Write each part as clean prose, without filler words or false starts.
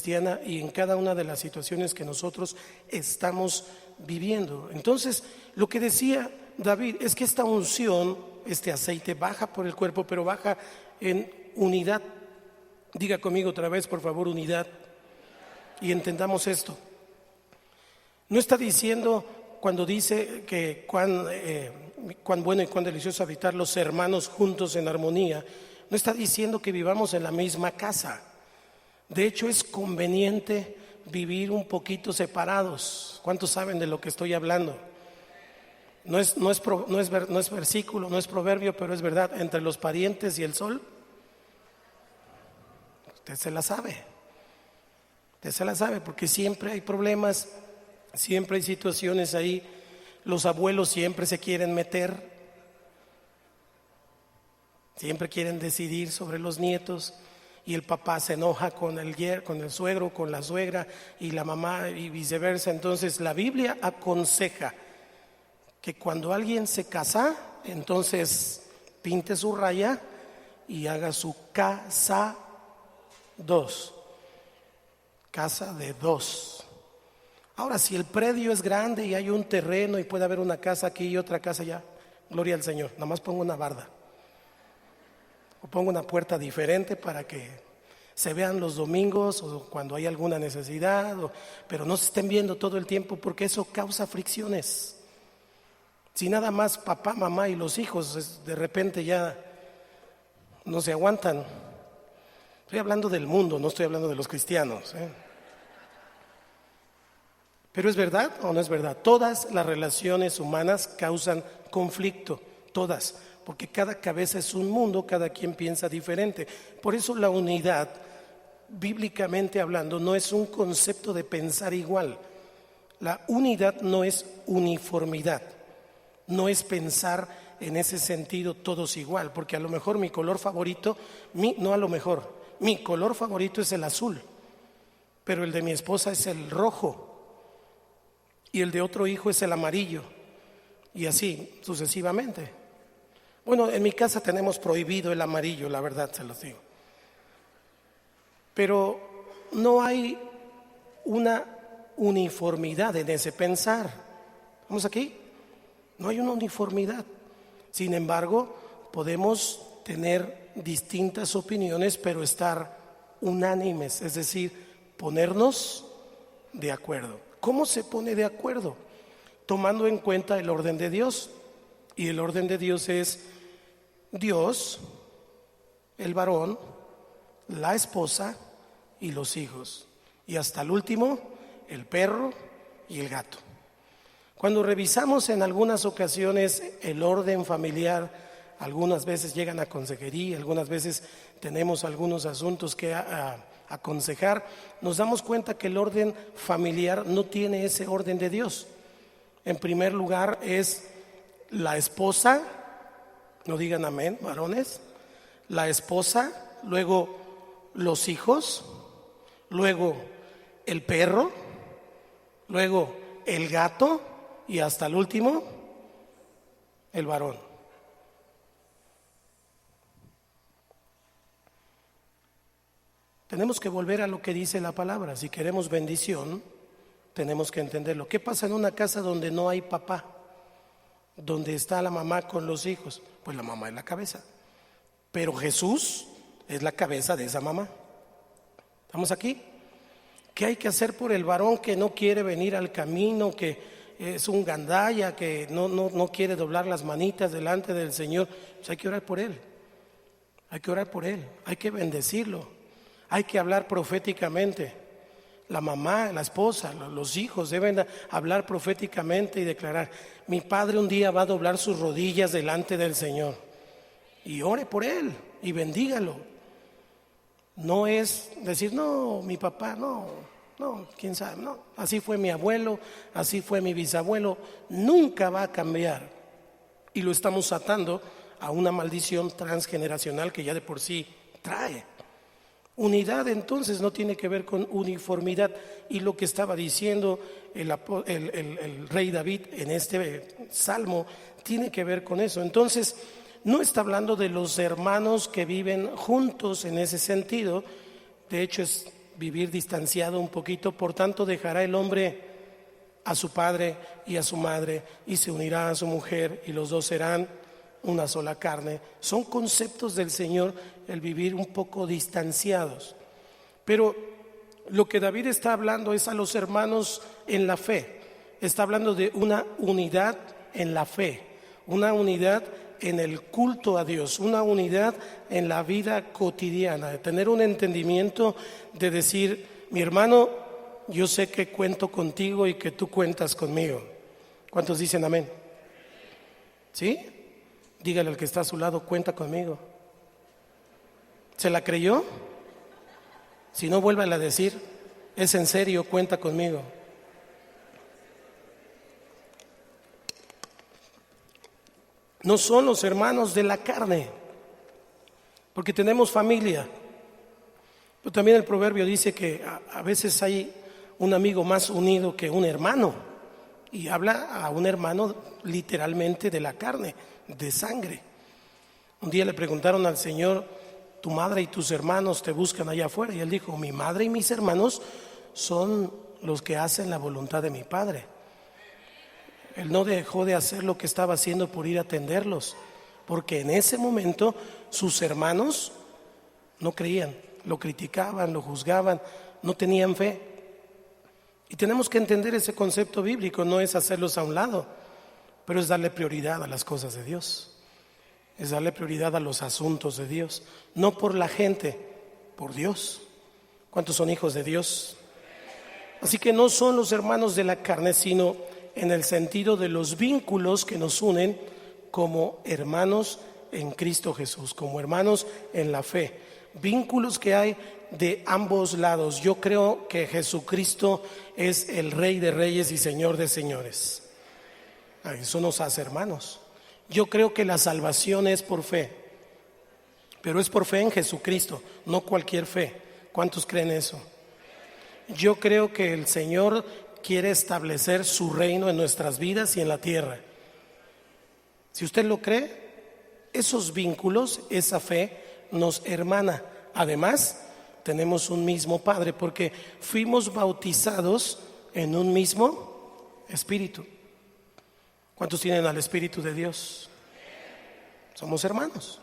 cristiana y en cada una de las situaciones que nosotros estamos viviendo. Entonces, lo que decía David es que esta unción, este aceite baja por el cuerpo, pero baja en unidad. Diga conmigo otra vez, por favor, unidad. Y entendamos esto. No está diciendo cuando dice que cuán bueno y cuán delicioso habitar los hermanos juntos en armonía. No está diciendo que vivamos en la misma casa. De hecho, es conveniente vivir un poquito separados. ¿Cuántos saben de lo que estoy hablando? No es versículo, no es proverbio, pero es verdad. Entre los parientes y el sol, usted se la sabe. Usted se la sabe porque siempre hay problemas, siempre hay situaciones ahí. Los abuelos siempre se quieren meter, siempre quieren decidir sobre los nietos. Y el papá se enoja con el suegro, con la suegra y la mamá y viceversa. Entonces la Biblia aconseja que cuando alguien se casa, entonces pinte su raya y haga su casa de dos. Ahora, si el predio es grande y hay un terreno y puede haber una casa aquí y otra casa allá, gloria al Señor, nada más pongo una barda. O pongo una puerta diferente para que se vean los domingos o cuando hay alguna necesidad, pero no se estén viendo todo el tiempo porque eso causa fricciones. Si nada más papá, mamá y los hijos de repente ya no se aguantan. Estoy hablando del mundo, no estoy hablando de los cristianos, ¿eh? Pero ¿es verdad o no es verdad? Todas las relaciones humanas causan conflicto, todas. Porque cada cabeza es un mundo, cada quien piensa diferente. Por eso la unidad, bíblicamente hablando, no es un concepto de pensar igual. La unidad no es uniformidad, no es pensar en ese sentido todos igual, porque a lo mejor mi color favorito, mi color favorito es el azul, pero el de mi esposa es el rojo y el de otro hijo es el amarillo y así sucesivamente. Bueno, en mi casa tenemos prohibido el amarillo, la verdad se los digo. Pero no hay una uniformidad en ese pensar. ¿Vamos aquí? No hay una uniformidad. Sin embargo, podemos tener distintas opiniones, pero estar unánimes, es decir, ponernos de acuerdo. ¿Cómo se pone de acuerdo? Tomando en cuenta el orden de Dios. Y el orden de Dios es Dios, el varón, la esposa y los hijos. Y hasta el último, el perro y el gato. Cuando revisamos en algunas ocasiones el orden familiar, algunas veces llegan a consejería, algunas veces tenemos algunos asuntos que aconsejar, nos damos cuenta que el orden familiar no tiene ese orden de Dios. En primer lugar es la esposa, no digan amén, varones, la esposa, luego los hijos, luego el perro, luego el gato y hasta el último, el varón. Tenemos que volver a lo que dice la palabra. Si queremos bendición, tenemos que entenderlo. ¿Qué pasa en una casa donde no hay papá? Donde está la mamá con los hijos, pues la mamá es la cabeza, pero Jesús es la cabeza de esa mamá. ¿Estamos aquí? ¿Qué hay que hacer por el varón que no quiere venir al camino, que es un gandalla, que no quiere doblar las manitas delante del Señor? Pues hay que orar por él, hay que bendecirlo, hay que hablar proféticamente. La mamá, la esposa, los hijos deben hablar proféticamente y declarar: mi padre un día va a doblar sus rodillas delante del Señor. Y ore por él y bendígalo. No es decir, no, mi papá, no, quién sabe, no. Así fue mi abuelo, así fue mi bisabuelo. Nunca va a cambiar. Y lo estamos atando a una maldición transgeneracional que ya de por sí trae. Unidad entonces no tiene que ver con uniformidad, y lo que estaba diciendo el rey David en este salmo tiene que ver con eso. Entonces no está hablando de los hermanos que viven juntos en ese sentido. De hecho es vivir distanciado un poquito, por tanto dejará el hombre a su padre y a su madre y se unirá a su mujer y los dos serán una sola carne. Son conceptos del Señor, el vivir un poco distanciados. Pero lo que David está hablando es a los hermanos en la fe. Está hablando de una unidad en la fe, una unidad en el culto a Dios, una unidad en la vida cotidiana, de tener un entendimiento de decir, mi hermano, yo sé que cuento contigo y que tú cuentas conmigo. ¿Cuántos dicen amén? ¿Sí? Dígale al que está a su lado, cuenta conmigo. ¿Se la creyó? Si no, vuélvala a decir, es en serio, cuenta conmigo. No son los hermanos de la carne, porque tenemos familia. Pero también el proverbio dice que a veces hay un amigo más unido que un hermano, y habla a un hermano literalmente de la carne, de sangre. Un día le preguntaron al Señor, tu madre y tus hermanos te buscan allá afuera, y él dijo, mi madre y mis hermanos son los que hacen la voluntad de mi Padre. Él no dejó de hacer lo que estaba haciendo por ir a atenderlos, porque en ese momento sus hermanos no creían, lo criticaban, lo juzgaban, no tenían fe. Y tenemos que entender ese concepto bíblico, no es hacerlos a un lado, pero es darle prioridad a las cosas de Dios, es darle prioridad a los asuntos de Dios, no por la gente, por Dios. ¿Cuántos son hijos de Dios? Así que no son los hermanos de la carne, sino en el sentido de los vínculos que nos unen como hermanos en Cristo Jesús, como hermanos en la fe. Vínculos que hay de ambos lados. Yo creo que Jesucristo es el Rey de Reyes y Señor de Señores. Eso nos hace hermanos. Yo creo que la salvación es por fe, pero es por fe en Jesucristo, no cualquier fe. ¿Cuántos creen eso? Yo creo que el Señor quiere establecer su reino en nuestras vidas y en la tierra. Si usted lo cree, esos vínculos, esa fe nos hermana. Además, tenemos un mismo Padre porque fuimos bautizados en un mismo Espíritu. ¿Cuántos tienen al Espíritu de Dios? Somos hermanos.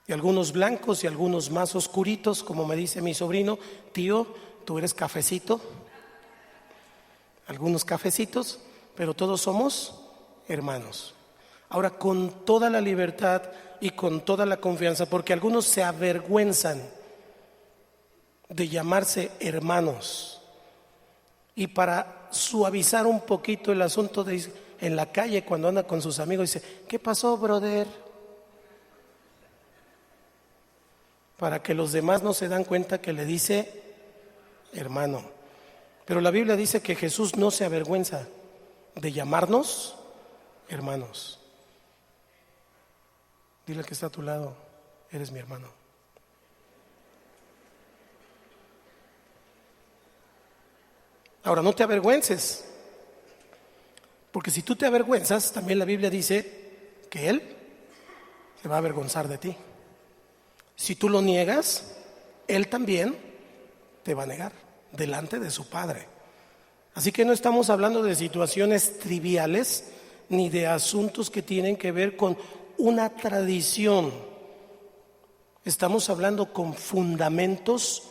Y algunos blancos y algunos más oscuritos, como me dice mi sobrino, tío, tú eres cafecito. Algunos cafecitos, pero todos somos hermanos. Ahora, con toda la libertad y con toda la confianza, porque algunos se avergüenzan de llamarse hermanos. Y para suavizar un poquito el asunto, en la calle cuando anda con sus amigos, dice, ¿qué pasó, brother? Para que los demás no se dan cuenta que le dice hermano. Pero la Biblia dice que Jesús no se avergüenza de llamarnos hermanos. Dile al que está a tu lado, eres mi hermano. Ahora, no te avergüences, porque si tú te avergüenzas, también la Biblia dice que Él se va a avergonzar de ti. Si tú lo niegas, Él también te va a negar delante de su Padre. Así que no estamos hablando de situaciones triviales ni de asuntos que tienen que ver con una tradición. Estamos hablando con fundamentos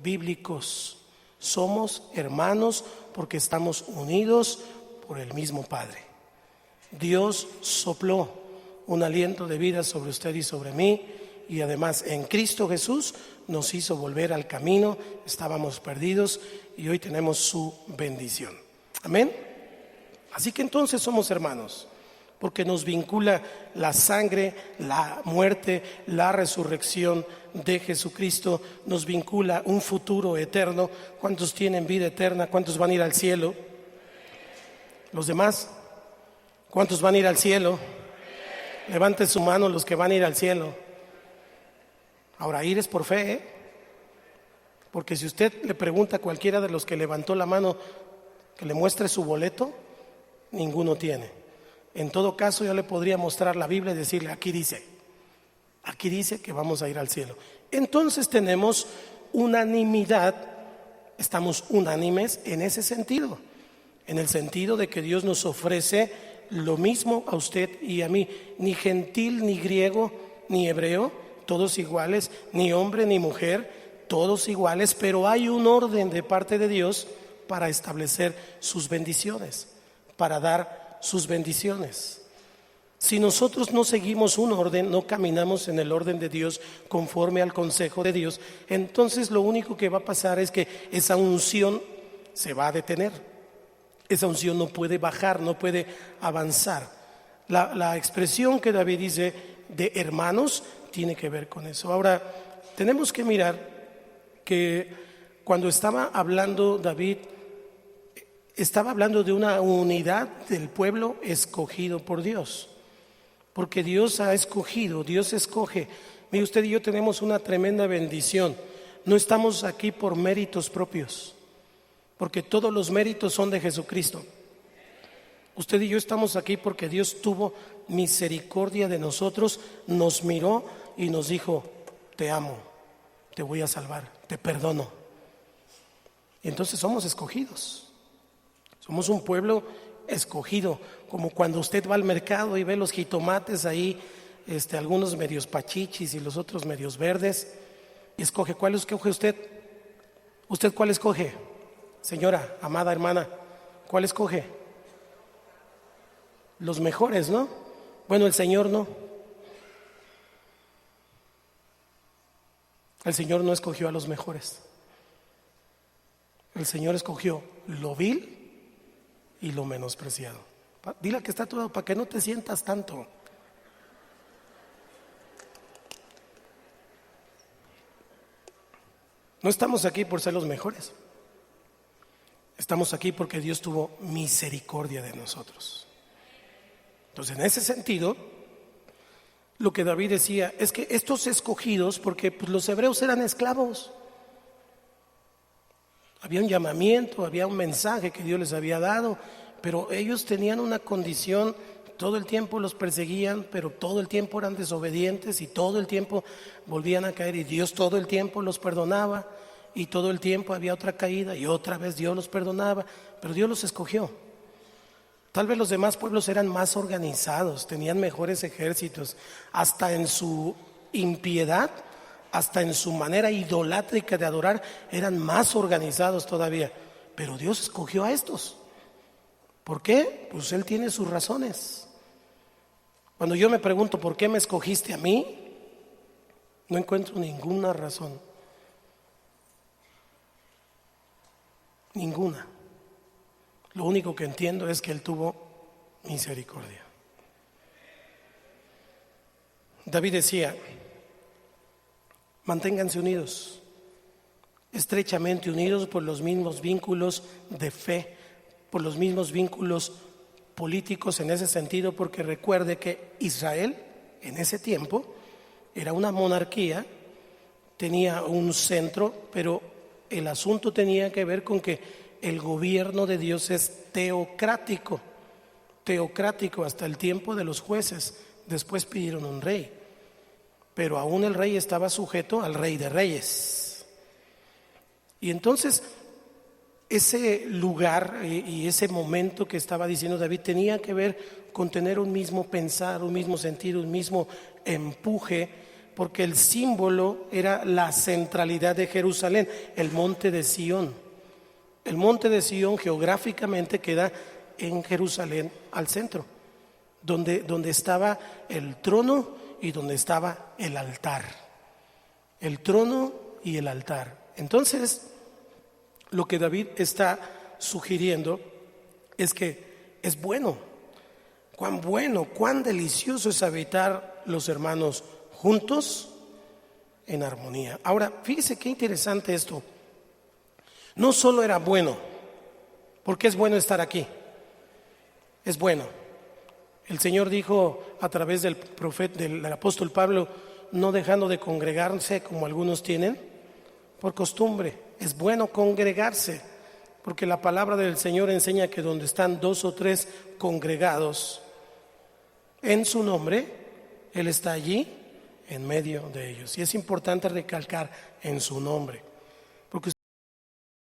bíblicos. Somos hermanos porque estamos unidos por el mismo Padre. Dios sopló un aliento de vida sobre usted y sobre mí, y además en Cristo Jesús nos hizo volver al camino. Estábamos perdidos y hoy tenemos su bendición. Amén. Así que entonces somos hermanos, porque nos vincula la sangre, la muerte, la resurrección de Jesucristo, nos vincula un futuro eterno. ¿Cuántos tienen vida eterna? ¿Cuántos van a ir al cielo? ¿Los demás? ¿Cuántos van a ir al cielo? Levante su mano los que van a ir al cielo. Ahora, ir es por fe, ¿eh? Porque si usted le pregunta a cualquiera de los que levantó la mano que le muestre su boleto, ninguno tiene. En todo caso, yo le podría mostrar la Biblia y decirle, aquí dice que vamos a ir al cielo. Entonces tenemos unanimidad, estamos unánimes en ese sentido, en el sentido de que Dios nos ofrece lo mismo a usted y a mí, ni gentil, ni griego, ni hebreo, todos iguales, ni hombre, ni mujer, todos iguales, pero hay un orden de parte de Dios para establecer sus bendiciones, para dar sus bendiciones. Si nosotros no seguimos un orden, no caminamos en el orden de Dios conforme al consejo de Dios, entonces lo único que va a pasar es que esa unción se va a detener. Esa unción no puede bajar, no puede avanzar. La expresión que David dice de hermanos tiene que ver con eso. Ahora, tenemos que mirar que cuando estaba hablando David, estaba hablando de una unidad del pueblo escogido por Dios. Porque Dios ha escogido, Dios escoge. Mire, usted y yo tenemos una tremenda bendición. No estamos aquí por méritos propios, porque todos los méritos son de Jesucristo. Usted y yo estamos aquí porque Dios tuvo misericordia de nosotros, nos miró y nos dijo: te amo, te voy a salvar, te perdono. Y entonces somos escogidos. Somos un pueblo escogido, como cuando usted va al mercado y ve los jitomates ahí, algunos medios pachichis y los otros medios verdes, y escoge. ¿Cuál escoge usted? ¿Usted cuál escoge? Señora, amada hermana, ¿cuál escoge? Los mejores, ¿no? Bueno, el Señor no. El Señor no escogió a los mejores. El Señor escogió lo vil y lo menospreciado. Dile que está todo para que no te sientas tanto. No estamos aquí por ser los mejores. Estamos aquí porque Dios tuvo misericordia de nosotros. Entonces, en ese sentido, lo que David decía es que estos escogidos, porque pues, los hebreos eran esclavos, había un llamamiento, había un mensaje que Dios les había dado, pero ellos tenían una condición, todo el tiempo los perseguían, pero todo el tiempo eran desobedientes y todo el tiempo volvían a caer, y Dios todo el tiempo los perdonaba, y todo el tiempo había otra caída y otra vez Dios los perdonaba, pero Dios los escogió. Tal vez los demás pueblos eran más organizados, tenían mejores ejércitos, hasta en su impiedad, hasta en su manera idolátrica de adorar, eran más organizados todavía. Pero Dios escogió a estos. ¿Por qué? Pues Él tiene sus razones. Cuando yo me pregunto ¿por qué me escogiste a mí? No encuentro ninguna razón. Ninguna. Lo único que entiendo es que Él tuvo misericordia. David decía: manténganse unidos, estrechamente unidos por los mismos vínculos de fe, por los mismos vínculos políticos en ese sentido, porque recuerde que Israel en ese tiempo era una monarquía, tenía un centro, pero el asunto tenía que ver con que el gobierno de Dios es teocrático hasta el tiempo de los jueces. Después pidieron un rey, pero aún el rey estaba sujeto al Rey de Reyes. Y entonces ese lugar y ese momento que estaba diciendo David tenía que ver con tener un mismo pensar, un mismo sentir, un mismo empuje, porque el símbolo era la centralidad de Jerusalén, el monte de Sión. El monte de Sión geográficamente queda en Jerusalén al centro, donde estaba el trono y donde estaba el altar. El trono y el altar. Entonces, lo que David está sugiriendo es que es bueno, cuán delicioso es habitar los hermanos juntos en armonía. Ahora, fíjese qué interesante esto. No solo era bueno, porque es bueno estar aquí, es bueno. El Señor dijo a través del profeta, del apóstol Pablo: no dejando de congregarse como algunos tienen por costumbre. Es bueno congregarse, porque la palabra del Señor enseña que donde están 2 o 3 congregados en su nombre, Él está allí en medio de ellos. Y es importante recalcar en su nombre.